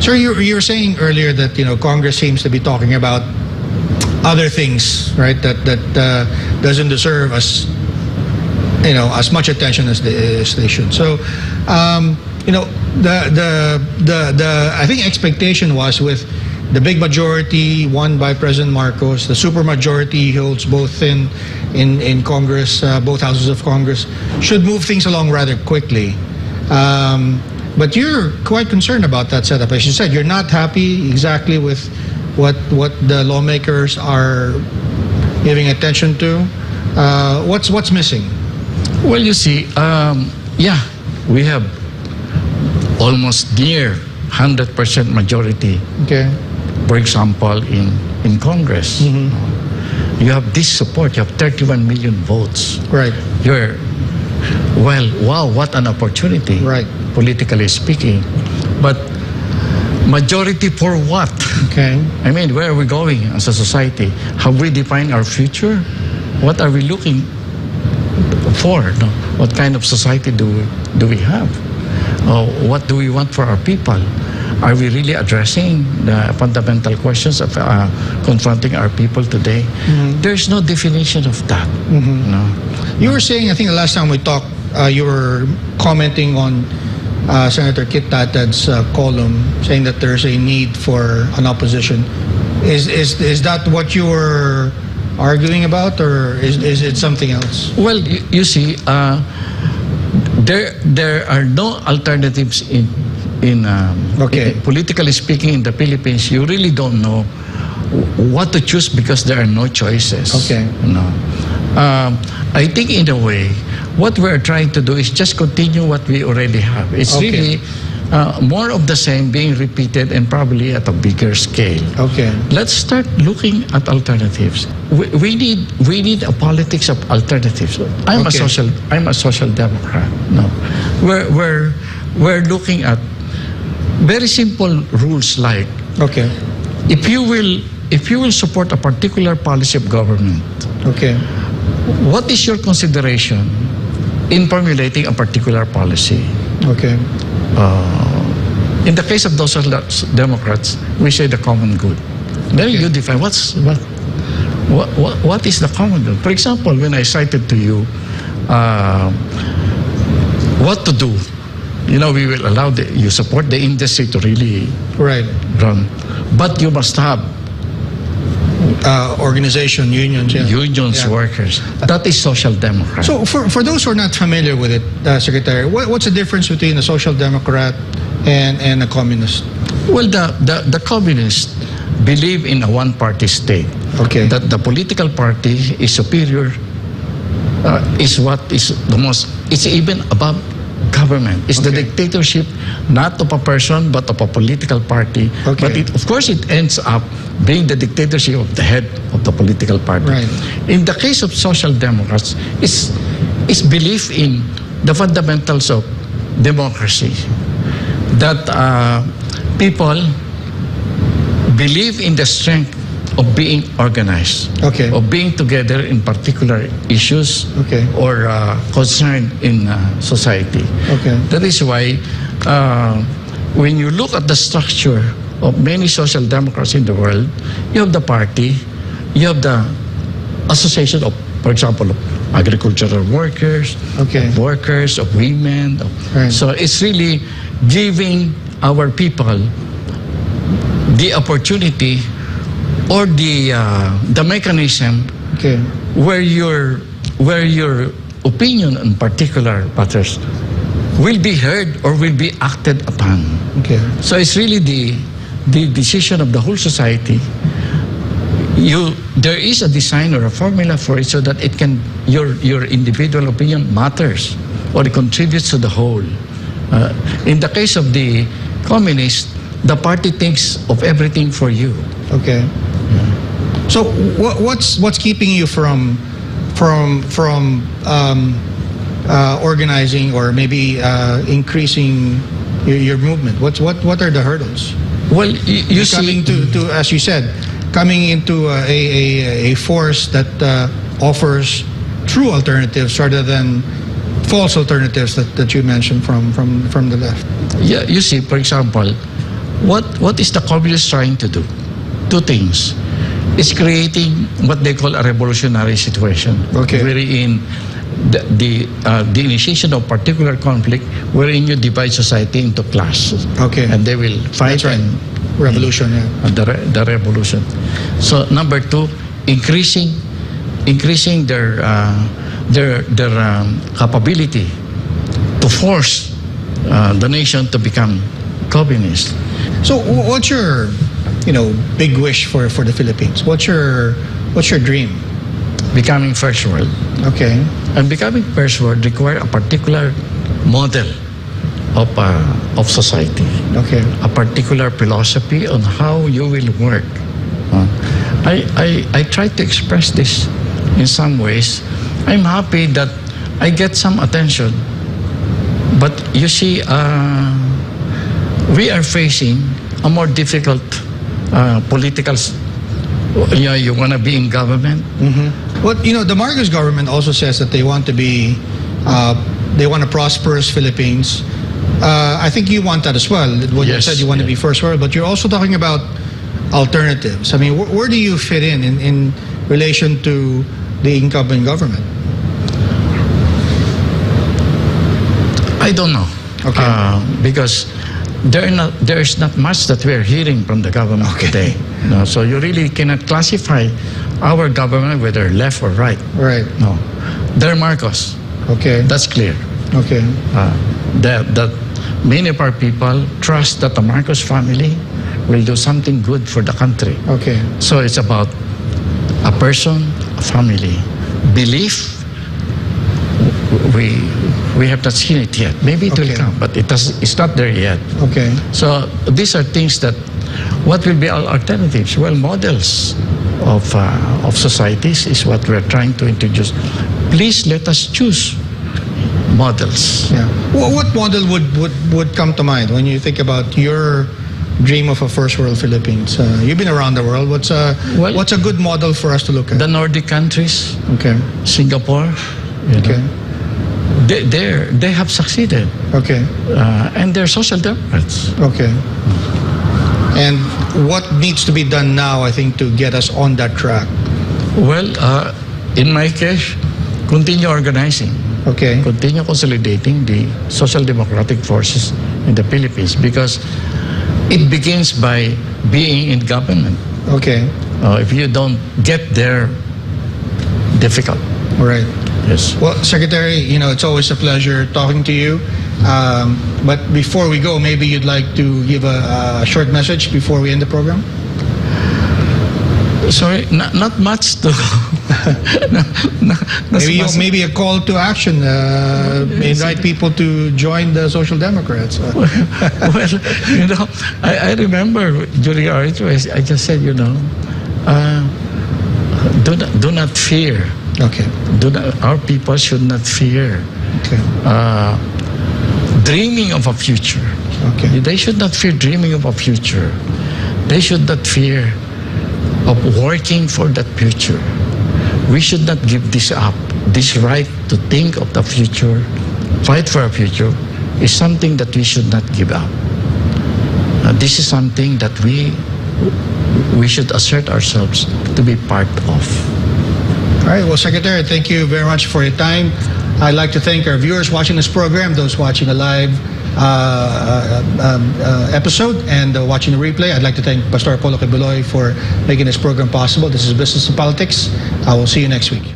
Sir, you were saying earlier that Congress seems to be talking about other things, right? That doesn't deserve as much attention as they should. So, the I think expectation was with the big majority won by President Marcos, the super majority he holds both in Congress, both houses of Congress, should move things along rather quickly. But you're quite concerned about that setup. As you said, you're not happy exactly with what the lawmakers are giving attention to. What's missing? Well, you see, we have almost near 100% majority. Okay. For example, in Congress, you have this support. You have 31 million votes. Right. Wow, what an opportunity. Right. Politically speaking, but majority for what? Okay. I mean, where are we going as a society? Have we defined our future? What are we looking for? No? What kind of society do we have? What do we want for our people? Are we really addressing the fundamental questions of confronting our people today? There's no definition of that. No. You were saying, I think the last time we talked, you were commenting on Senator Kit Tatad's column, saying that there's a need for an opposition. Is that what you were arguing about, or is it something else? Well, you see, there are no alternatives in politically speaking in the Philippines. You really don't know what to choose because there are no choices. Okay. No. I think in a way, what we're trying to do is just continue what we already have. It's really more of the same being repeated and probably at a bigger scale. Okay. Let's start looking at alternatives. We need a politics of alternatives. I'm a social democrat. No, we're looking at very simple rules like if you will support a particular policy of government. Okay. What is your consideration in formulating a particular policy? Okay. In the case of those Democrats, we say the common good. Then you define what is the common good. For example, when I cited to you what to do, we will allow you support the industry to really run, but you must have unions, workers. That is social democrat. So for those who are not familiar with it, Secretary, what's the difference between a social democrat and a communist? Well, the communists believe in a one-party state. Okay. That the political party is superior, is what is the most, it's even above government. It's the dictatorship, not of a person, but of a political party. But of course, it ends up being the dictatorship of the head of the political party. Right. In the case of social democrats, it's belief in the fundamentals of democracy. That people believe in the strength of being organized, of being together in particular issues or concern in society. That is why when you look at the structure of many social democrats in the world, you have the party, you have the association of, for example, of agricultural workers, of workers, of women. So it's really giving our people the opportunity or the mechanism where your opinion on particular matters will be heard or will be acted upon. So it's really the decision of the whole society. There is a design or a formula for it so that it can your individual opinion matters or it contributes to the whole. In the case of the communist, the party thinks of everything for you. So what's keeping you from organizing or maybe increasing your movement? What are the hurdles? Well, you see, to as you said, coming into a force that offers true alternatives rather than false alternatives that you mentioned from the left. Yeah, you see, for example, what is the communists trying to do? Two things. It's creating what they call a revolutionary situation, wherein the initiation of particular conflict, wherein you divide society into classes, and they will fight. That's right. Revolution, the revolution. So number two, increasing their capability to force the nation to become communist. So what's your big wish for the Philippines? What's your dream? Becoming first world. Okay. And becoming first world require a particular model of society. Okay. A particular philosophy on how you will work. I try to express this in some ways. I'm happy that I get some attention. But you see, we are facing a more difficult political. You want to be in government. Well, the Marcos government also says that they want to be, they want a prosperous Philippines. I think you want that as well. What you said, you want to be first world, but you're also talking about alternatives. I mean, where do you fit in relation to the incumbent government? I don't know. Okay. Because there is not much that we are hearing from the government today. No, so you really cannot classify our government whether left or right. Right. No, they're Marcos. Okay. That's clear. Okay. That many of our people trust that the Marcos family will do something good for the country. Okay. So it's about a person, a family, belief. We have not seen it yet. Maybe it will come, but it's not there yet. Okay. So these are things that, what will be our alternatives? Well, models of societies is what we're trying to introduce. Please let us choose models. Yeah. What model would come to mind when you think about your dream of a first world Philippines? You've been around the world. What's a good model for us to look at? The Nordic countries. Okay. Singapore. Okay. They have succeeded. Okay. And they're social democrats. Okay. And what needs to be done now, I think, to get us on that track? Well, in my case, continue organizing. Okay. Continue consolidating the social democratic forces in the Philippines, because it begins by being in government. Okay. If you don't get there, difficult. All right. Yes. Well, Secretary, it's always a pleasure talking to you. But before we go, maybe you'd like to give a short message before we end the program? Sorry, not much to... maybe a call to action. Invite people to join the Social Democrats. Well, I remember during our interview, I just said, do not fear. Okay. Our people should not fear. Okay. Dreaming of a future. Okay. They should not fear dreaming of a future. They should not fear of working for that future. We should not give this up. This right to think of the future, fight for a future, is something that we should not give up. This is something that we should assert ourselves to be part of. All right. Well, Secretary, thank you very much for your time. I'd like to thank our viewers watching this program, those watching a live episode and watching the replay. I'd like to thank Pastor Apollo Kibuloy for making this program possible. This is Business and Politics. I will see you next week.